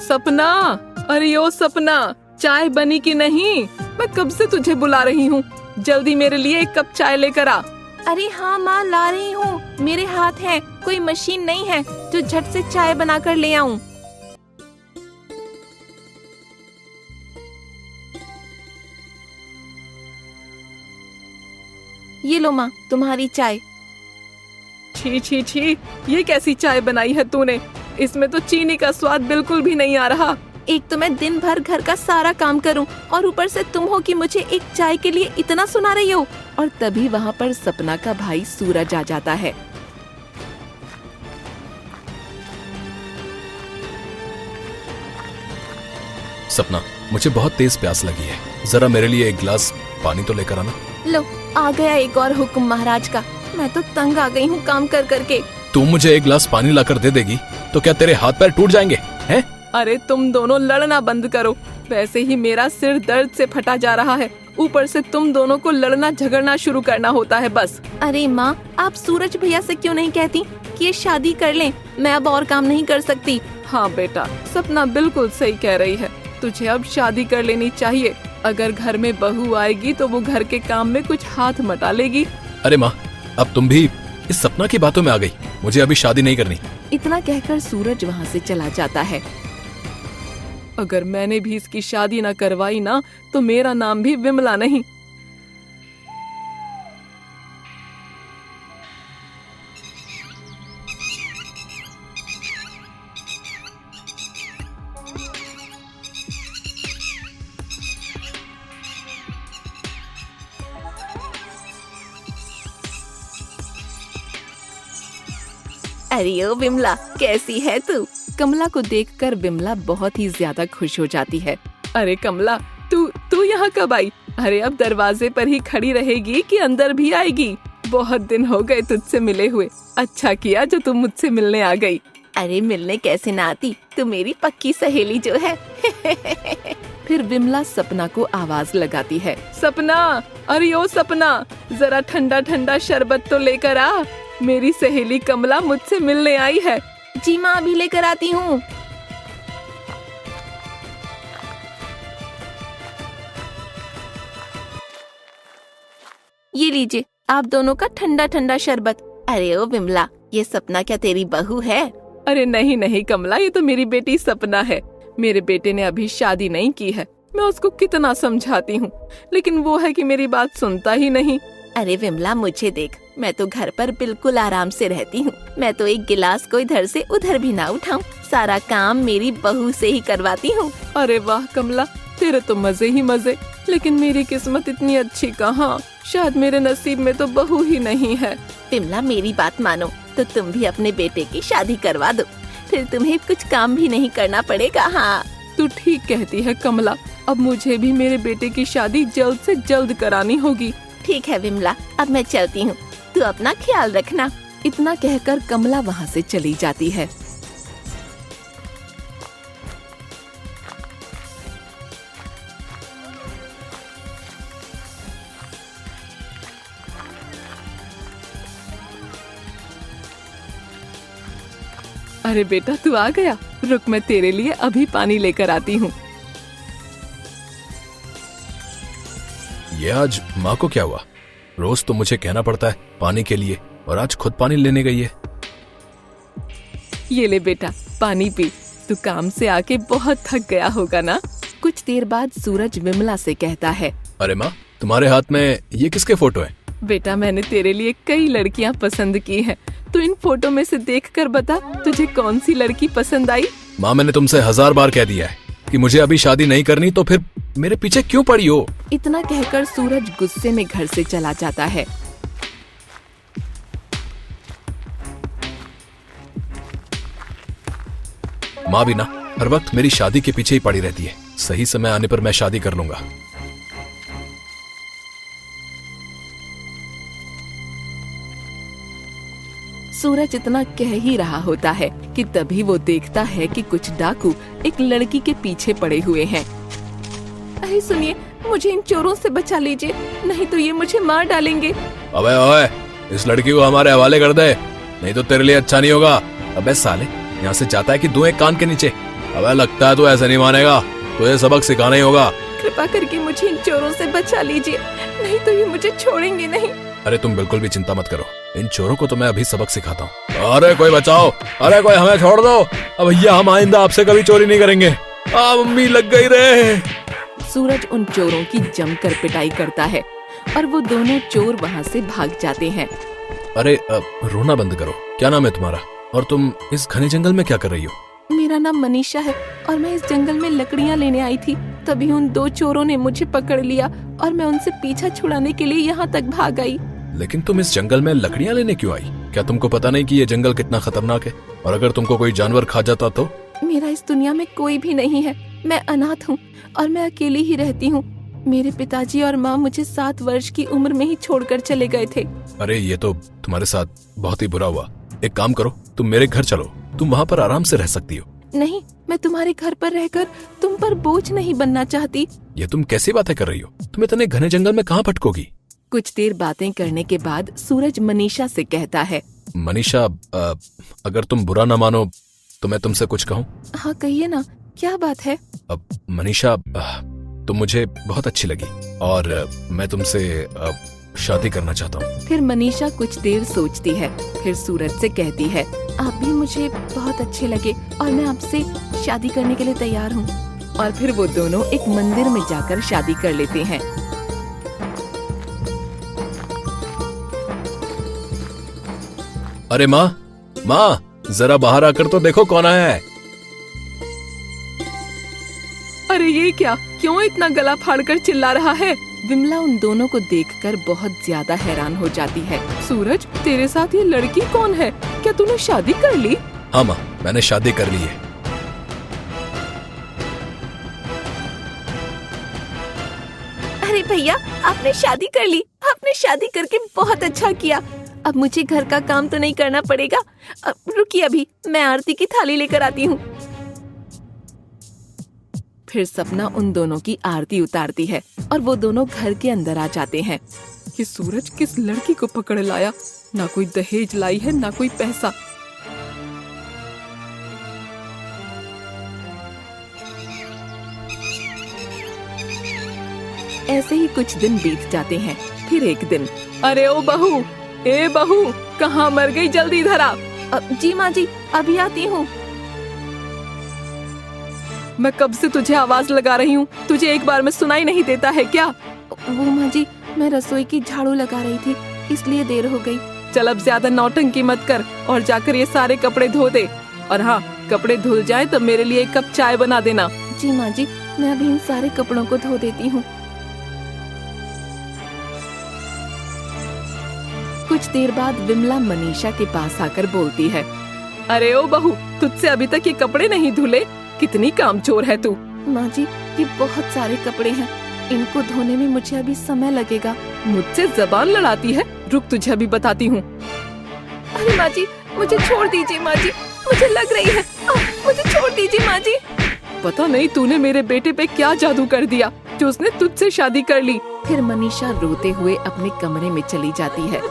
सपना, अरे ओ सपना, चाय बनी कि नहीं? मैं कब से तुझे बुला रही हूँ। जल्दी मेरे लिए एक कप चाय लेकर आ। अरे हाँ माँ, ला रही हूँ। मेरे हाथ है, कोई मशीन नहीं है जो झट से चाय बनाकर ले आऊं। ये लो माँ, तुम्हारी चाय। छी छी छी, ये कैसी चाय बनाई है तूने? इसमें तो चीनी का स्वाद बिल्कुल भी नहीं आ रहा। एक तो मैं दिन भर घर का सारा काम करूं और ऊपर से तुम हो कि मुझे एक चाय के लिए इतना सुना रही हो। और तभी वहाँ पर सपना का भाई सूरज आ जाता है। सपना, मुझे बहुत तेज प्यास लगी है, जरा मेरे लिए एक गिलास पानी तो लेकर आना। लो, आ गया एक और हुक्म महाराज का। मैं तो तंग आ गई हूँ काम कर करके। तुम मुझे एक गिलास पानी लाकर दे देगी तो क्या तेरे हाथ पैर टूट जाएंगे हैं? अरे तुम दोनों लड़ना बंद करो। वैसे ही मेरा सिर दर्द से फटा जा रहा है, ऊपर से तुम दोनों को लड़ना झगड़ना शुरू करना होता है बस। अरे माँ, आप सूरज भैया से क्यों नहीं कहती कि ये शादी कर लें? मैं अब और काम नहीं कर सकती। हाँ बेटा, सपना बिल्कुल सही कह रही है। तुझे अब शादी कर लेनी चाहिए। अगर घर में बहू आएगी तो वो घर के काम में कुछ हाथ मटा लेगी। अरे माँ, अब तुम भी इस सपना की बातों में आ गई। मुझे अभी शादी नहीं करनी। इतना कहकर सूरज वहाँ से चला जाता है। अगर मैंने भी इसकी शादी न करवाई ना तो मेरा नाम भी विमला नहीं। अरे ओ विमला, कैसी है तू? कमला को देखकर विमला बहुत ही ज्यादा खुश हो जाती है। अरे कमला, तू यहाँ कब आई? अरे अब दरवाजे पर ही खड़ी रहेगी कि अंदर भी आएगी? बहुत दिन हो गए तुझसे मिले हुए। अच्छा किया जो तुम मुझसे मिलने आ गई। अरे मिलने कैसे ना आती, तू मेरी पक्की सहेली जो है। फिर विमला सपना को आवाज लगाती है। सपना, अरे ओ सपना, जरा ठंडा ठंडा शरबत तो लेकर आ। मेरी सहेली कमला मुझसे मिलने आई है। जी माँ, अभी लेकर आती हूँ। ये लीजिए आप दोनों का ठंडा ठंडा शरबत। अरे ओ विमला, ये सपना क्या तेरी बहू है? अरे नहीं नहीं कमला, ये तो मेरी बेटी सपना है। मेरे बेटे ने अभी शादी नहीं की है। मैं उसको कितना समझाती हूँ, लेकिन वो है कि मेरी बात सुनता ही नहीं। अरे विमला, मुझे देख, मैं तो घर पर बिल्कुल आराम से रहती हूँ। मैं तो एक गिलास को इधर से उधर भी ना उठाऊं। सारा काम मेरी बहू से ही करवाती हूँ। अरे वाह कमला, तेरे तो मजे ही मजे। लेकिन मेरी किस्मत इतनी अच्छी कहाँ। शायद मेरे नसीब में तो बहू ही नहीं है। विमला, मेरी बात मानो तो तुम भी अपने बेटे की शादी करवा दो, फिर तुम्हें कुछ काम भी नहीं करना पड़ेगा। हाँ, तू ठीक कहती है कमला। अब मुझे भी मेरे बेटे की शादी जल्द से जल्द करानी होगी। ठीक है विमला, अब मैं चलती हूँ। तू अपना ख्याल रखना। इतना कहकर कमला वहाँ से चली जाती है। अरे बेटा, तू आ गया। रुक, मैं तेरे लिए अभी पानी लेकर आती हूँ। ये आज माँ को क्या हुआ? रोज तो मुझे कहना पड़ता है पानी के लिए, और आज खुद पानी लेने गई है। ये ले बेटा, पानी पी। तू काम से आके बहुत थक गया होगा ना। कुछ देर बाद सूरज विमला से कहता है। अरे माँ, तुम्हारे हाथ में ये किसके फोटो है? बेटा, मैंने तेरे लिए कई लड़कियाँ पसंद की हैं। तू इन फोटो में से देखकर बता, तुझे कौन सी लड़की पसंद आई? माँ, मैंने तुमसे 1000 बार कह दिया है कि मुझे अभी शादी नहीं करनी, तो फिर मेरे पीछे क्यों पड़ी हो? इतना कहकर सूरज गुस्से में घर से चला जाता है। माँ भी ना हर वक्त मेरी शादी के पीछे ही पड़ी रहती है। सही समय आने पर मैं शादी कर लूंगा। सूरज इतना कह ही रहा होता है कि तभी वो देखता है कि कुछ डाकू एक लड़की के पीछे पड़े हुए हैं। अरे सुनिए, मुझे इन चोरों से बचा लीजिए, नहीं तो ये मुझे मार डालेंगे। अबे ओए, इस लड़की को हमारे हवाले कर दे, नहीं तो तेरे लिए अच्छा नहीं होगा। अबे साले, यहाँ से जाता है कि दो एक कान के नीचे। अबे लगता है तू ऐसे नहीं मानेगा, तुझे सबक सिखाना ही होगा। कृपा करके मुझे इन चोरों से बचा लीजिए, नहीं तो ये मुझे छोड़ेंगे नहीं। अरे तुम बिल्कुल भी चिंता मत करो, इन चोरों को तो मैं अभी सबक सिखाता हूँ। अरे कोई बचाओ, अरे कोई हमें छोड़ दो। अब भैया हम आइंदा आपसे कभी चोरी नहीं करेंगे। मम्मी लग गई रे। सूरज उन चोरों की जमकर पिटाई करता है और वो दोनों चोर वहाँ से भाग जाते हैं। अरे रोना बंद करो, क्या नाम है तुम्हारा और तुम इस घने जंगल में क्या कर रही हो? मेरा नाम मनीषा है और मैं इस जंगल में लकड़ियाँ लेने आई थी। तभी उन दो चोरों ने मुझे पकड़ लिया और मैं उनसे पीछा छुड़ाने के लिए यहाँ तक भाग आई। लेकिन तुम इस जंगल में लकड़ियाँ लेने क्यों आई? क्या तुमको पता नहीं कि ये जंगल कितना खतरनाक है, और अगर तुमको कोई जानवर खा जाता तो? मेरा इस दुनिया में कोई भी नहीं है, मैं अनाथ हूँ और मैं अकेली ही रहती हूँ। मेरे पिताजी और माँ मुझे 7 वर्ष की उम्र में ही छोड़कर चले गए थे। अरे ये तो तुम्हारे साथ बहुत ही बुरा हुआ। एक काम करो, तुम मेरे घर चलो, तुम वहाँ पर आराम से रह सकती हो। नहीं, मैं तुम्हारे घर पर रहकर तुम पर बोझ नहीं बनना चाहती। ये तुम कैसी बातें कर रही हो? तुम इतने घने जंगल में कहाँ भटकोगी? कुछ देर बातें करने के बाद सूरज मनीषा से कहता है, मनीषा, अगर तुम बुरा न मानो तो मैं तुमसे कुछ कहूँ? हाँ कहिए ना, क्या बात है? अब मनीषा, तुम मुझे बहुत अच्छी लगी और मैं तुमसे शादी करना चाहता हूँ। फिर मनीषा कुछ देर सोचती है, फिर सूरज से कहती है, आप भी मुझे बहुत अच्छे लगे और मैं आपसे शादी करने के लिए तैयार हूँ। और फिर वो दोनों एक मंदिर में जाकर शादी कर लेते हैं। अरे माँ, जरा बाहर आकर तो देखो कौन आया है। अरे ये क्या, क्यों इतना गला फाड़कर चिल्ला रहा है? विमला उन दोनों को देखकर बहुत ज्यादा हैरान हो जाती है। सूरज, तेरे साथ ये लड़की कौन है? क्या तूने शादी कर ली? हाँ माँ, मैंने शादी कर ली है। अरे भैया, आपने शादी कर ली। आपने शादी करके बहुत अच्छा किया। अब मुझे घर का काम तो नहीं करना पड़ेगा। रुकिए, अभी मैं आरती की थाली लेकर आती हूँ। फिर सपना उन दोनों की आरती उतारती है और वो दोनों घर के अंदर आ जाते हैं। कि सूरज किस लड़की को पकड़ लाया? ना कोई दहेज लाई है, ना कोई पैसा। ऐसे ही कुछ दिन बीत जाते हैं। फिर एक दिन, अरे ओ बहू, ए बहू, कहाँ मर गई? जल्दी इधर आ। जी माँ जी, अभी आती हूँ। मैं कब से तुझे आवाज लगा रही हूँ, तुझे एक बार में सुनाई नहीं देता है क्या? वो माँ जी, मैं रसोई की झाड़ू लगा रही थी, इसलिए देर हो गई। चल अब ज्यादा नौटंकी मत कर और जाकर ये सारे कपड़े धो दे। और हाँ, कपड़े धुल जाए तो मेरे लिए 1 कप चाय बना देना। जी माँ जी, मैं अभी इन सारे कपड़ों को धो देती हूँ। कुछ देर बाद विमला मनीषा के पास आकर बोलती है, अरे ओ बहू, तुझसे अभी तक ये कपड़े नहीं धुले? कितनी कामचोर है तू। माँ जी, ये बहुत सारे कपड़े हैं, इनको धोने में मुझे अभी समय लगेगा। मुझसे जबान लड़ाती है, रुक तुझे अभी बताती हूँ। अरे माँ जी, मुझे छोड़ दीजिए माँ जी, मुझे लग रही है। मुझे छोड़ दीजिए माँ जी। पता नहीं तूने मेरे बेटे पे क्या जादू कर दिया जो उसने तुझसे शादी कर ली। फिर मनीषा रोते हुए अपने कमरे में चली जाती है।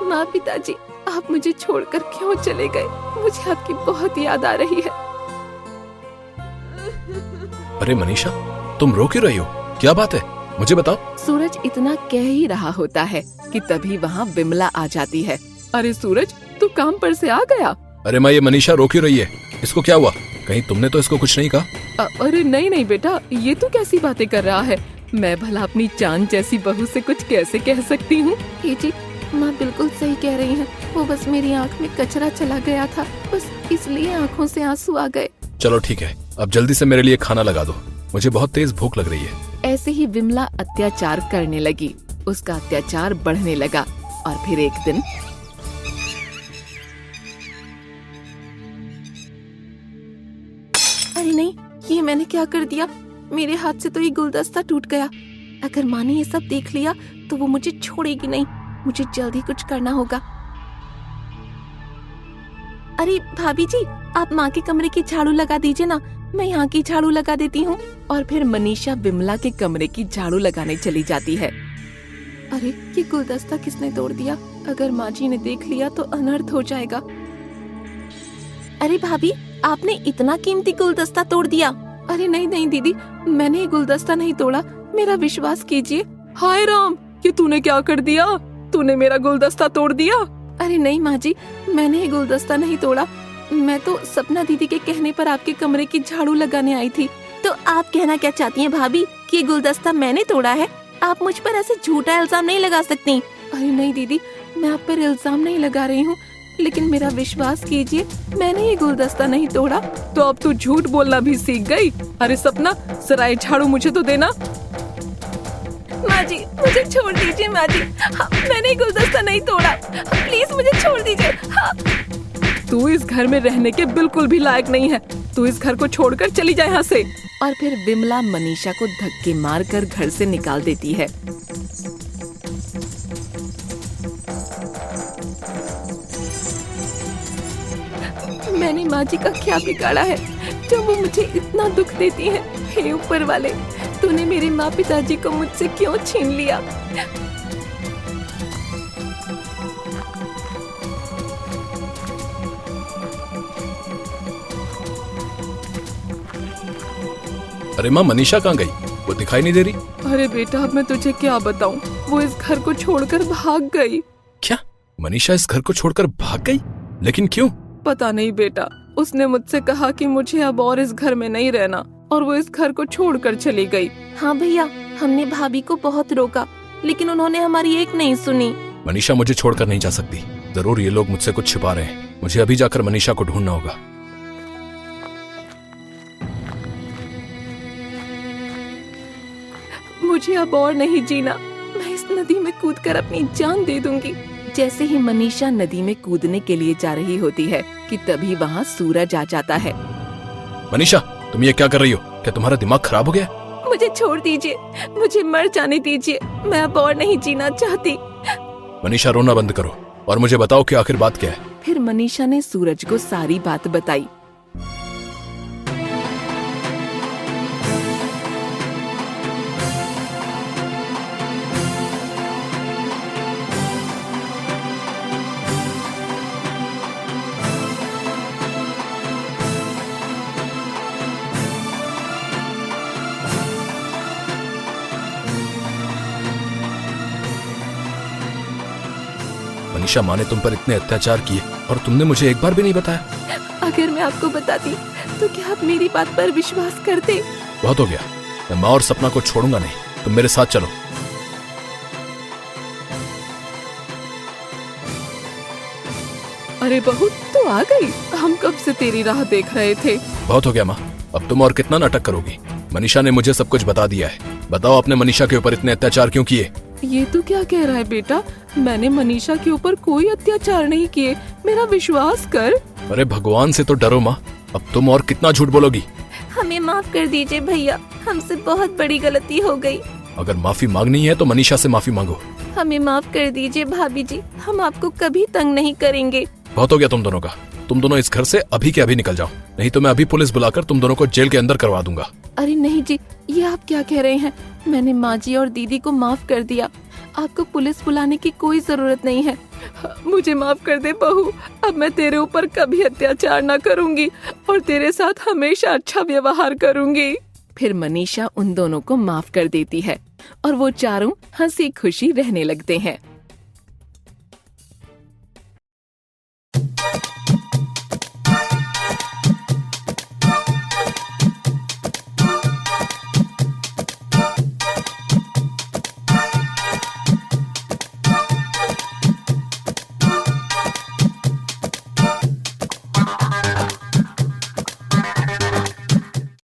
माँ, पिताजी, आप मुझे छोड़कर क्यों चले गए? मुझे आपकी बहुत याद आ रही है। अरे मनीषा, तुम रो क्यों रही हो? क्या बात है, मुझे बताओ। सूरज इतना कह ही रहा होता है कि तभी वहाँ विमला आ जाती है। अरे सूरज, तू काम पर से आ गया? अरे माँ, ये मनीषा रो क्यों रही है? इसको क्या हुआ? कहीं तुमने तो इसको कुछ नहीं कहा? अरे नहीं नहीं बेटा, ये तू कैसी बातें कर रहा है? मैं भला अपनी चांद जैसी बहू से कुछ कैसे कह सकती हूँ? जी, माँ बिल्कुल सही कह रही हैं। वो बस मेरी आँख में कचरा चला गया था, बस इसलिए आँखों से आंसू आ गए। चलो ठीक है, अब जल्दी से मेरे लिए खाना लगा दो, मुझे बहुत तेज भूख लग रही है। ऐसे ही विमला अत्याचार करने लगी, उसका अत्याचार बढ़ने लगा। और फिर एक दिन, अरे नहीं, ये मैंने क्या कर दिया? मेरे हाथ से तो ये गुलदस्ता टूट गया। अगर माँ ने ये सब देख लिया तो वो मुझे छोड़ेगी नहीं। मुझे जल्दी कुछ करना होगा। अरे भाभी जी, आप माँ के कमरे की झाड़ू लगा दीजिए ना, मैं यहाँ की झाड़ू लगा देती हूँ। और फिर मनीषा विमला के कमरे की झाड़ू लगाने चली जाती है। अरे ये गुलदस्ता किसने तोड़ दिया? अगर माँ जी ने देख लिया तो अनर्थ हो जाएगा। अरे भाभी, आपने इतना कीमती गुलदस्ता तोड़ दिया। अरे नहीं नहीं दीदी, मैंने ये गुलदस्ता नहीं तोड़ा, मेरा विश्वास कीजिए। हाय राम, ये तूने क्या कर दिया? तूने मेरा गुलदस्ता तोड़ दिया। अरे नहीं माँ जी, मैंने ये गुलदस्ता नहीं तोड़ा। मैं तो सपना दीदी के कहने पर आपके कमरे की झाड़ू लगाने आई थी। तो आप कहना क्या चाहती हैं भाभी कि ये गुलदस्ता मैंने तोड़ा है? आप मुझ पर ऐसे झूठा इल्जाम नहीं लगा सकती। अरे नहीं दीदी, मैं आप पर इल्जाम नहीं लगा रही हूँ, लेकिन मेरा विश्वास कीजिए, मैंने ये गुलदस्ता नहीं तोड़ा। तो अब तू झूठ बोलना भी सीख गई। अरे सपना, जरा ये झाड़ू मुझे तो देना। माँ जी मुझे छोड़ दीजिए माँ जी, हाँ, मैंने गुलदस्ता नहीं तोड़ा, प्लीज मुझे छोड़ दीजिए। हाँ। तू इस घर में रहने के बिल्कुल भी लायक नहीं है। तू इस घर को छोड़कर चली जाए यहाँ से। और फिर विमला मनीषा को धक्के मारकर घर से निकाल देती है। मैंने माँ जी का क्या बिगाड़ा है जब वो मुझे इतना दुख देती है? हे ऊपर वाले, तूने मेरे माँ पिताजी को मुझसे क्यों छीन लिया? अरे माँ, मनीषा कहाँ गई? वो दिखाई नहीं दे रही। अरे बेटा, अब मैं तुझे क्या बताऊं, वो इस घर को छोड़कर भाग गई। क्या मनीषा इस घर को छोड़कर भाग गई? लेकिन क्यों? पता नहीं बेटा, उसने मुझसे कहा कि मुझे अब और इस घर में नहीं रहना, और वो इस घर को छोड़कर चली गई। हाँ भैया, हमने भाभी को बहुत रोका, लेकिन उन्होंने हमारी एक नहीं सुनी। मनीषा मुझे छोड़कर नहीं जा सकती। जरूर ये लोग मुझसे कुछ छिपा रहे हैं। मुझे अभी जाकर मनीषा को ढूंढना होगा। मुझे अब और नहीं जीना, मैं इस नदी में कूदकर अपनी जान दे दूंगी। जैसे ही मनीषा नदी में कूदने के लिए जा रही होती है कि तभी वहाँ सूरज आ जाता है। मनीषा, तुम ये क्या कर रही हो? क्या तुम्हारा दिमाग खराब हो गया? मुझे छोड़ दीजिए, मुझे मर जाने दीजिए, मैं अब और नहीं जीना चाहती। मनीषा, रोना बंद करो और मुझे बताओ कि आखिर बात क्या है। फिर मनीषा ने सूरज को सारी बात बताई। मनीषा, माँ ने तुम पर इतने अत्याचार किए और तुमने मुझे एक बार भी नहीं बताया। अगर मैं आपको बताती तो क्या आप मेरी बात पर विश्वास करते? बहुत हो गया, मैं माँ और सपना को छोड़ूंगा नहीं। तुम मेरे साथ चलो। अरे बहू, तू आ गई। हम कब से तेरी राह देख रहे थे। बहुत हो गया माँ, अब तुम और कितना नाटक करोगी? मनीषा ने मुझे सब कुछ बता दिया है। बताओ, आपने मनीषा के ऊपर इतने अत्याचार क्यों किए? ये तो क्या कह रहा है बेटा? मैंने मनीषा के ऊपर कोई अत्याचार नहीं किए, मेरा विश्वास कर। अरे भगवान से तो डरो माँ, अब तुम और कितना झूठ बोलोगी? हमें माफ कर दीजिए भैया, हमसे बहुत बड़ी गलती हो गई। अगर माफी मांगनी है तो मनीषा से माफी मांगो। हमें माफ कर दीजिए भाभी जी, हम आपको कभी तंग नहीं करेंगे। बहुत हो गया तुम दोनों का। तुम दोनों इस घर से अभी के अभी निकल जाओ, नहीं तो मैं अभी पुलिस बुलाकर तुम दोनों को जेल के अंदर करवा दूंगा। अरे नहीं जी, ये आप क्या कह रहे हैं? मैंने माँ जी और दीदी को माफ कर दिया, आपको पुलिस बुलाने की कोई जरूरत नहीं है। मुझे माफ कर दे बहू, अब मैं तेरे ऊपर कभी अत्याचार न करूंगी और तेरे साथ हमेशा अच्छा व्यवहार करूंगी। फिर मनीषा उन दोनों को माफ कर देती है और वो चारों हंसी खुशी रहने लगते हैं।